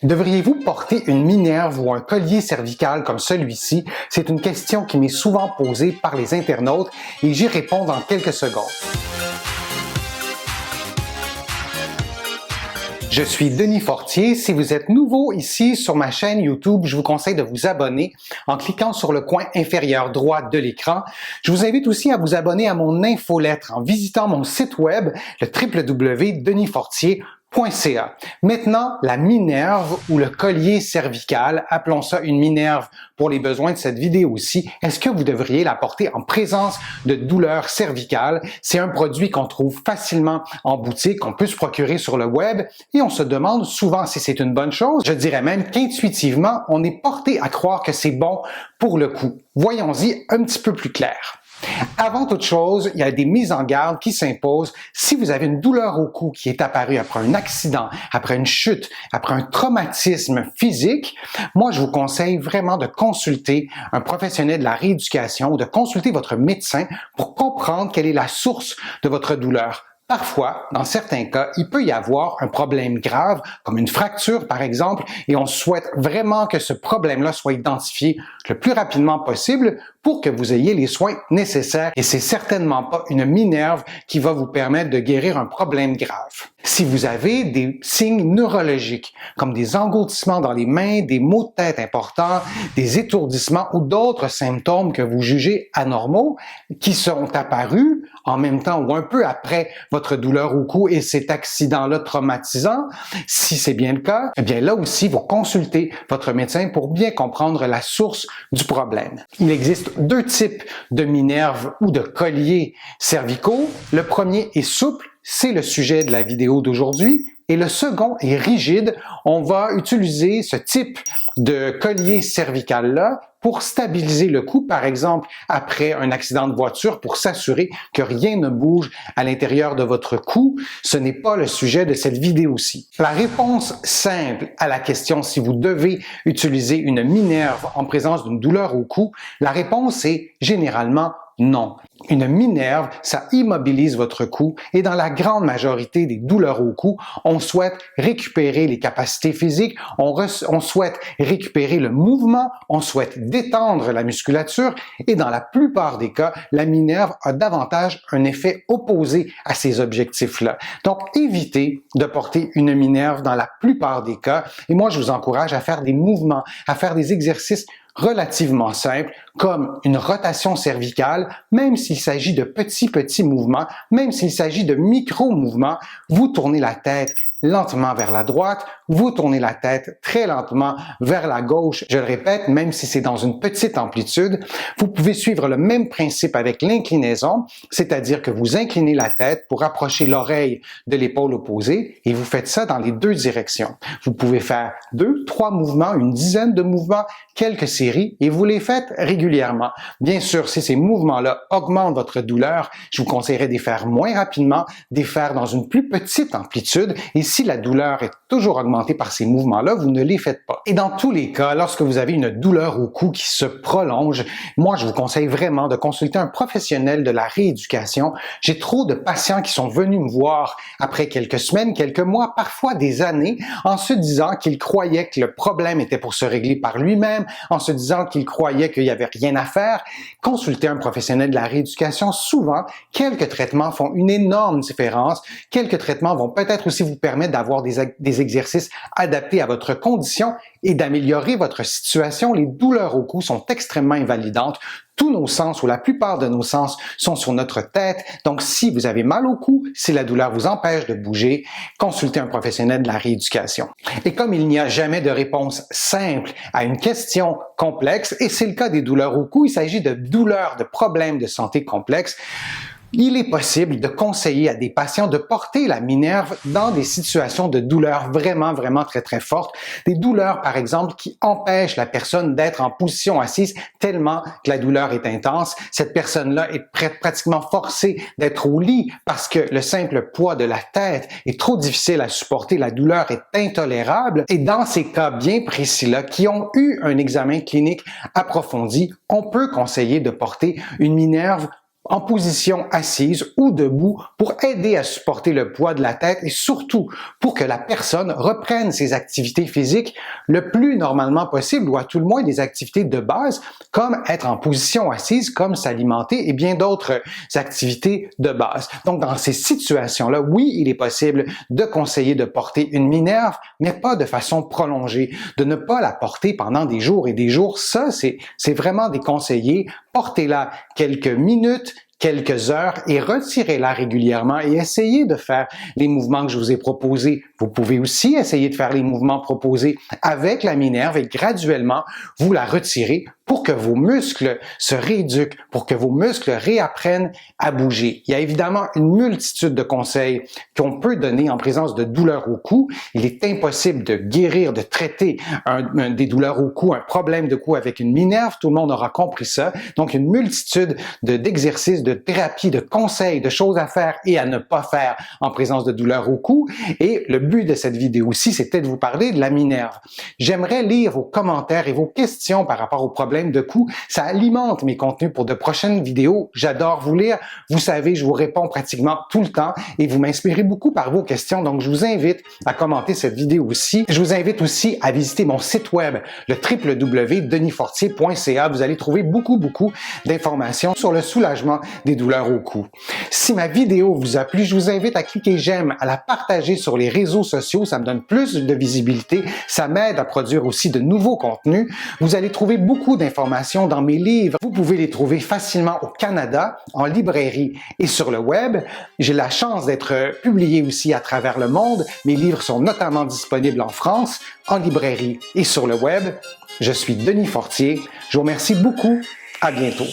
Devriez-vous porter une minerve ou un collier cervical comme celui-ci? C'est une question qui m'est souvent posée par les internautes et j'y réponds dans quelques secondes. Je suis Denis Fortier. Si vous êtes nouveau ici sur ma chaîne YouTube, je vous conseille de vous abonner en cliquant sur le coin inférieur droit de l'écran. Je vous invite aussi à vous abonner à mon infolettre en visitant mon site web, le www.denisfortier.ca. Maintenant, la minerve ou le collier cervical, appelons ça une minerve pour les besoins de cette vidéo-ci, est-ce que vous devriez la porter en présence de douleurs cervicales? C'est un produit qu'on trouve facilement en boutique, qu'on peut se procurer sur le web et on se demande souvent si c'est une bonne chose. Je dirais même qu'intuitivement, on est porté à croire que c'est bon pour le coup. Voyons-y un petit peu plus clair. Avant toute chose, il y a des mises en garde qui s'imposent. Si vous avez une douleur au cou qui est apparue après un accident, après une chute, après un traumatisme physique, moi je vous conseille vraiment de consulter un professionnel de la rééducation ou de consulter votre médecin pour comprendre quelle est la source de votre douleur. Parfois, dans certains cas, il peut y avoir un problème grave, comme une fracture par exemple, et on souhaite vraiment que ce problème-là soit identifié le plus rapidement possible pour que vous ayez les soins nécessaires. Et c'est certainement pas une minerve qui va vous permettre de guérir un problème grave. Si vous avez des signes neurologiques, comme des engourdissements dans les mains, des maux de tête importants, des étourdissements ou d'autres symptômes que vous jugez anormaux, qui sont apparus en même temps ou un peu après votre douleur au cou et cet accident-là traumatisant, si c'est bien le cas, eh bien là aussi, vous consultez votre médecin pour bien comprendre la source du problème. Il existe deux types de minerves ou de colliers cervicaux. Le premier est souple, c'est le sujet de la vidéo d'aujourd'hui. Et le second est rigide. On va utiliser ce type de collier cervical-là pour stabiliser le cou, par exemple, après un accident de voiture, pour s'assurer que rien ne bouge à l'intérieur de votre cou. Ce n'est pas le sujet de cette vidéo-ci. La réponse simple à la question si vous devez utiliser une minerve en présence d'une douleur au cou, la réponse est généralement non. Une minerve, ça immobilise votre cou et dans la grande majorité des douleurs au cou, on souhaite récupérer les capacités physiques, on souhaite récupérer le mouvement, on souhaite détendre la musculature et dans la plupart des cas, la minerve a davantage un effet opposé à ces objectifs-là. Donc, évitez de porter une minerve dans la plupart des cas et moi, je vous encourage à faire des mouvements, à faire des exercices relativement simples, comme une rotation cervicale, même s'il s'agit de petits mouvements, même s'il s'agit de micro-mouvements, vous tournez la tête lentement vers la droite, vous tournez la tête très lentement vers la gauche. Je le répète, même si c'est dans une petite amplitude, vous pouvez suivre le même principe avec l'inclinaison, c'est-à-dire que vous inclinez la tête pour approcher l'oreille de l'épaule opposée et vous faites ça dans les deux directions. Vous pouvez faire 2, 3 mouvements, une dizaine de mouvements, quelques séries et vous les faites régulièrement. Bien sûr, si ces mouvements-là augmentent votre douleur, je vous conseillerais de les faire moins rapidement, de les faire dans une plus petite amplitude et si la douleur est toujours augmentée par ces mouvements-là, vous ne les faites pas. Et dans tous les cas, lorsque vous avez une douleur au cou qui se prolonge, moi, je vous conseille vraiment de consulter un professionnel de la rééducation. J'ai trop de patients qui sont venus me voir après quelques semaines, quelques mois, parfois des années, en se disant qu'ils croyaient que le problème était pour se régler par lui-même, en se disant qu'ils croyaient qu'il n'y avait rien à faire. Consulter un professionnel de la rééducation, souvent, quelques traitements font une énorme différence. Quelques traitements vont peut-être aussi vous permettre d'avoir des exercices adaptés à votre condition et d'améliorer votre situation. Les douleurs au cou sont extrêmement invalidantes. Tous nos sens ou la plupart de nos sens sont sur notre tête. Donc, si vous avez mal au cou, si la douleur vous empêche de bouger, consultez un professionnel de la rééducation. Et comme il n'y a jamais de réponse simple à une question complexe, et c'est le cas des douleurs au cou, il s'agit de douleurs, de problèmes de santé complexes, il est possible de conseiller à des patients de porter la minerve dans des situations de douleur vraiment très fortes. Des douleurs, par exemple, qui empêchent la personne d'être en position assise tellement que la douleur est intense. Cette personne-là est pratiquement forcée d'être au lit parce que le simple poids de la tête est trop difficile à supporter. La douleur est intolérable. Et dans ces cas bien précis-là, qui ont eu un examen clinique approfondi, on peut conseiller de porter une minerve en position assise ou debout pour aider à supporter le poids de la tête et surtout pour que la personne reprenne ses activités physiques le plus normalement possible ou à tout le moins des activités de base comme être en position assise, comme s'alimenter et bien d'autres activités de base. Donc dans ces situations-là, oui, il est possible de conseiller de porter une minerve, mais pas de façon prolongée, de ne pas la porter pendant des jours et des jours. Ça, c'est vraiment déconseillé. Portez-la quelques minutes, quelques heures et retirez-la régulièrement et essayez de faire les mouvements que je vous ai proposés. Vous pouvez aussi essayer de faire les mouvements proposés avec la minerve et graduellement, vous la retirez pour que vos muscles se rééduquent, pour que vos muscles réapprennent à bouger. Il y a évidemment une multitude de conseils qu'on peut donner en présence de douleurs au cou. Il est impossible de guérir, de traiter des douleurs au cou, un problème de cou avec une minerve. Tout le monde aura compris ça. Donc, une multitude d'exercices, de thérapies, de conseils, de choses à faire et à ne pas faire en présence de douleurs au cou. Et le but de cette vidéo-ci, c'était de vous parler de la minerve. J'aimerais lire vos commentaires et vos questions par rapport aux problèmes de cou. Ça alimente mes contenus pour de prochaines vidéos. J'adore vous lire. Vous savez, je vous réponds pratiquement tout le temps et vous m'inspirez beaucoup par vos questions. Donc, je vous invite à commenter cette vidéo aussi. Je vous invite aussi à visiter mon site web, le www.denisfortier.ca. Vous allez trouver beaucoup d'informations sur le soulagement des douleurs au cou. Si ma vidéo vous a plu, je vous invite à cliquer j'aime, à la partager sur les réseaux sociaux. Ça me donne plus de visibilité. Ça m'aide à produire aussi de nouveaux contenus. Vous allez trouver beaucoup d'informations dans mes livres. Vous pouvez les trouver facilement au Canada, en librairie et sur le web. J'ai la chance d'être publié aussi à travers le monde. Mes livres sont notamment disponibles en France, en librairie et sur le web. Je suis Denis Fortier. Je vous remercie beaucoup. À bientôt.